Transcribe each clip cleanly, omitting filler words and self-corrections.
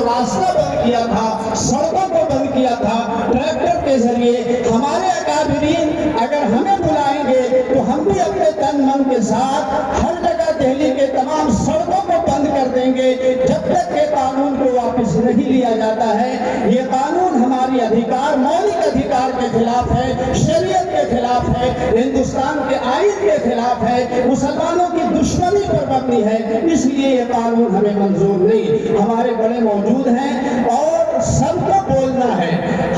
راستہ بند کیا تھا، سڑکوں کو بند کیا تھا ٹریکٹر کے ذریعے. ہمارے اکابرین اگر ہمیں بلائیں گے تو ہم بھی اپنے تن من کے ساتھ ہر جگہ دہلی کے تمام سڑکوں کو بند کر دیں گے جب تک کہ قانون کو واپس نہیں لیا جاتا ہے. یہ قانون ہماری ادھیکار، مولک ادھیکار کے خلاف ہے، شریعت کے خلاف ہے، ہندوستان کے آئین کے خلاف ہے، مسلمانوں کی دشمنی پر مبنی ہے. اس لیے یہ قانون ہمیں منظور نہیں. ہمارے بڑے موجود ہیں اور سب کو بولنا ہے.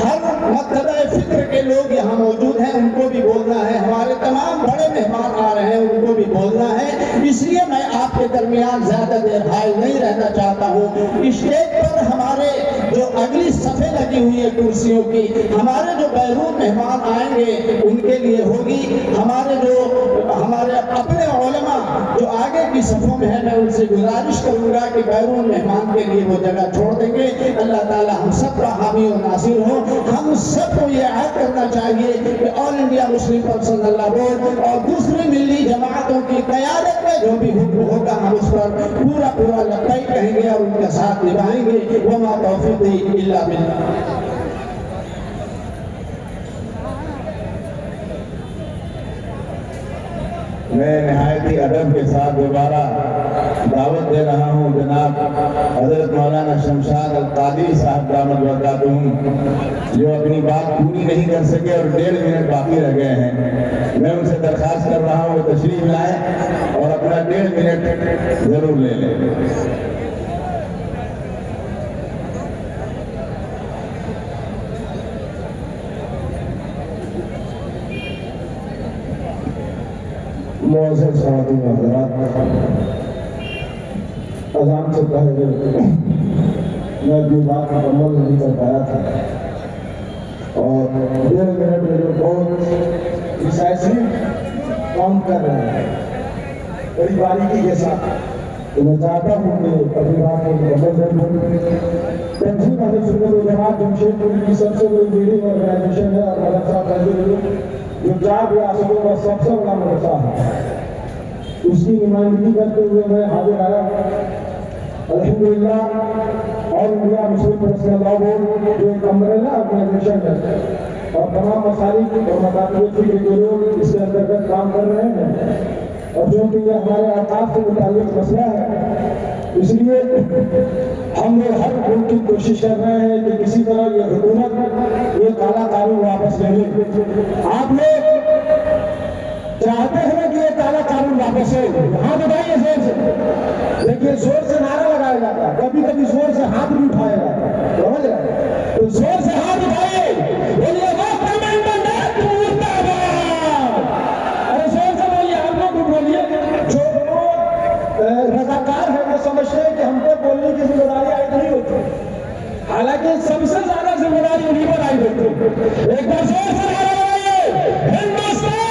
ہر مکتبہ فکر کے لوگ یہاں موجود ہیں، ان کو بھی بولنا ہے. ہمارے تمام بڑے مہمان آ رہے ہیں، ان کو بھی بولنا ہے. اس لیے میں آپ کے درمیان زیادہ دیر حائل نہیں رہنا چاہتا ہوں. اسٹیج پر ہمارے جو اگلی صفحے لگی ہوئی ہے کرسیوں کی، ہمارے جو بیرون مہمان آئیں گے ان کے لیے ہوگی. ہمارے اپنے علماء جو آگے کی صفوں میں ہیں، میں ان سے گزارش کروں گا کہ بیرون مہمان کے لیے وہ جگہ چھوڑ دیں گے. اللہ تعالی ہم سب کا حامی و ناصر ہو. ہم سب کو یہ عہد کرنا چاہیے کہ آل انڈیا مسلم پرسنل لا بورڈ اور دوسری ملی جماعتوں کی قیادت میں جو بھی حکم ہوگا ہم اس پر پورا لبیک کہیں گے اور ان کا ساتھ نبھائیں گے. وما توفیقی الا باللہ. میں نہایت ہی ادب کے ساتھ دوبارہ دعوت دے رہا ہوں جناب حضرت مولانا شمشاد القادری صاحب دامت برکاتہم، جو اپنی بات پوری نہیں کر سکے اور 1.5 منٹ باقی رہ گئے ہیں. میں ان سے درخواست کر رہا ہوں وہ تشریف لائیں اور اپنا 1.5 منٹ ضرور لے لیں. معزز خواتین و حضرات، اذان سے پہلے میں اپنی بات مکمل نہیں کر پایا تھا اور 1.5 منٹ میں جو بہت ڈیسائسو کام کر رہے ہیں بڑی باریکی کے ساتھ، تو میں چاہتا ہوں کہ اپنی بات کو مکمل کر دوں. تنظیم اہل سنت و جماعت جمشید پوری کی سب سے بڑی لیڈنگ آرگنائزیشن ہے اور مدرسہ فیض جو 4 ریاستوں کا سب سے بڑا مدرسہ ہے، اس کی نمائندگی کرتے ہوئے میں حاضر آیا. الحمدللہ آل انڈیا مسلم پرسنل لا بورڈ جو ایک امبریلا آرگنائزیشن ہے اور تمام مسالک اور مکاتب کے جو لوگ اس کے انترگت کام کر رہے ہیں، اور جو کہ یہ ہمارے اوقاف سے متعلق مسئلہ ہے، اس لیے ہم لوگ ہر ممکن کوشش کر رہے ہیں کہ کسی طرح یہ حکومت یہ کالا قانون واپس لے لے. آپ لوگ چاہتے ہیں کہ یہ کالا قانون واپس ہو، ہاتھ اٹھائیے زور سے. دیکھیے زور سے نعرہ لگایا جاتا ہے، کبھی کبھی زور سے ہاتھ بھی اٹھایا جاتا ہے، سمجھ رہے ہیں؟ تو زور سے ہاتھ اٹھائیے، بولیے ارے زور سے بولیے، ہم لوگ بھی بولیے. جو رضاکار ہے وہ سمجھتے ہیں کہ ہم کو بولنے کی ذمہ داری عائد نہیں ہوتی، حالانکہ سب سے زیادہ ذمہ داری انہیں پر عائد ہوتی ہے. ایک بار زور سے نعرہ لگائیے، ہندوستان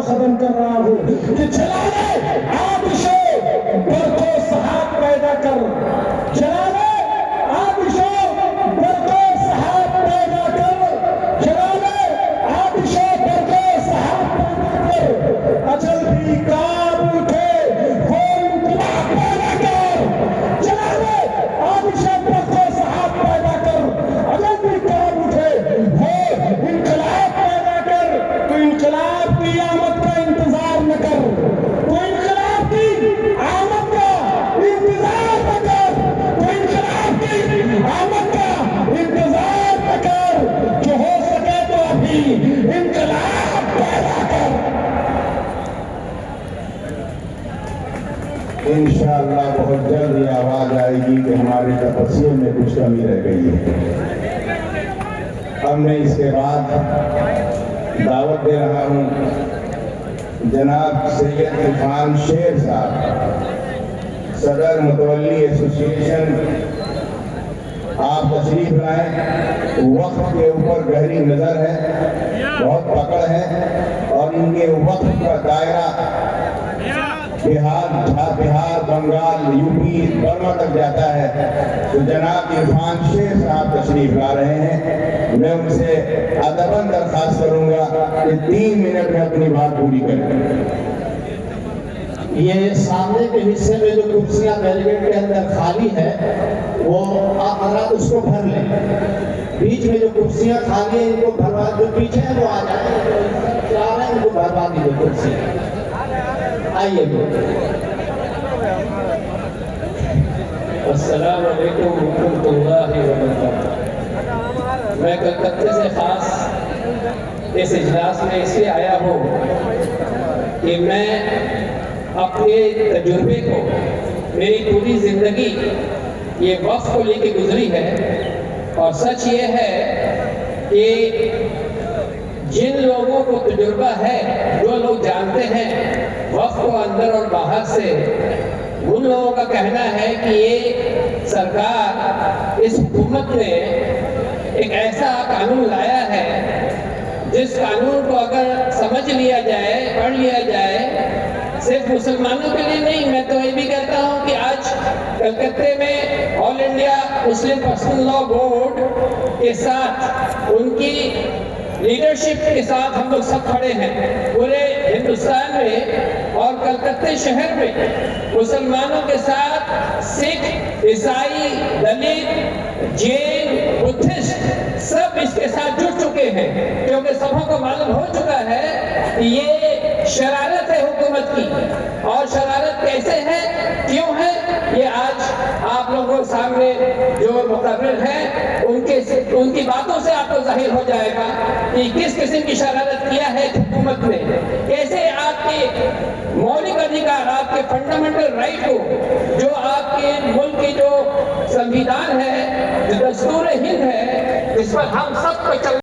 ختم کر رہا ہوں کہ جلالے آتشو برقو صحاب پیدا کر، جلالے آتشو برقو صحاب پیدا کر، جلالے آتشو برقو صحاب پیدا کر، اجل بھی کام اٹھے وہ انقلاب پیدا کر، جلالے آتشو برقو صحاب پیدا کر، اجل بھی کام اٹھے وہ انقلاب پیدا کر۔ تو انقلاب کی آمد کا انتظار نہ کر، تو انقلاب کی آمد کا انتظار نہ کر، تو انقلاب کی آمد کا انتظار نہ کر، جو ہو سکے تو ابھی انقلاب پیدا کر۔ انشاءاللہ بہت جلد یہ آواز آئے گی کہ ہمارے تپسیے میں کچھ کمی رہ گئی ہے۔ اب میں اس کے بعد دعوت دے رہا ہوں جناب سید عرفان شیر صاحب، صدر متولی ایسوسی ایشن، آپ تشریف لائیں۔ وقت کے اوپر گہری نظر ہے، بہت پکڑ ہے، اور ان کے وقت کا دائرہ بہار، بنگال، یو پی، برما تک جاتا ہے۔ تو جناب عرفان شیر صاحب تشریف لا رہے ہیں، میں ان سے ادباً درخواست کروں گا کہ 3 منٹ میں اپنی بات پوری کریں۔ یہ سامنے کے حصے میں جو کرسیاں بیریکیڈ کے اندر خالی ہے وہ آپ حضرات اس کو بھر لیں، بیچ میں جو کرسیاں خالی ہیں ان کو بھروا، جو پیچھے ہیں وہ آ جائیں، جو چاہ رہے ہیں ان کو بھروا دیجیے کرسیاں۔ آئیے السلام علیکم ورحمۃ اللہ وبرکاتہ۔ میں کلکتے سے خاص اس اجلاس میں اس لیے آیا ہوں کہ میں اپنے تجربے کو، میری پوری زندگی یہ وقف کو لے کے گزری ہے، اور سچ یہ ہے کہ جن لوگوں کو تجربہ ہے، جو لوگ جانتے ہیں وقف کو اندر اور باہر سے، ان لوگوں کا کہنا ہے کہ یہ سرکار، اس حکومت نے ایک ایسا قانون لایا ہے جس قانون کو اگر سمجھ لیا جائے، پڑھ لیا جائے، صرف مسلمانوں کے لیے نہیں، میں تو یہ بھی کہتا ہوں کہ آج کلکتے میں آل انڈیا مسلم پرسنل لا بورڈ کے ساتھ، ان کی لیڈرشپ کے ساتھ ہم لوگ سب کھڑے ہیں پورے ہندوستان میں، اور کلکتے شہر میں مسلمانوں کے ساتھ سکھ، عیسائی، دلت، جین، بدھسٹ سب اس کے ساتھ جڑ چکے ہیں، کیونکہ سبوں کو معلوم ہو چکا ہے کہ یہ شرارت ہے حکومت کی، اور شرارت کیسے ہے، کیوں ہے، یہ آج آپ لوگوں کے سامنے جو مقرر ہیں ان کی باتوں سے آپ کو ظاہر ہو جائے گا کہ کس قسم کی شرارت کیا ہے حکومت نے، کیسے آپ کے مولک ادھیکار، آپ کے فنڈامنٹل رائٹ کو، جو آپ کے ملک کی جو سنویدھان ہے، جو دستور ہند ہے، جس پر ہم سب کو چل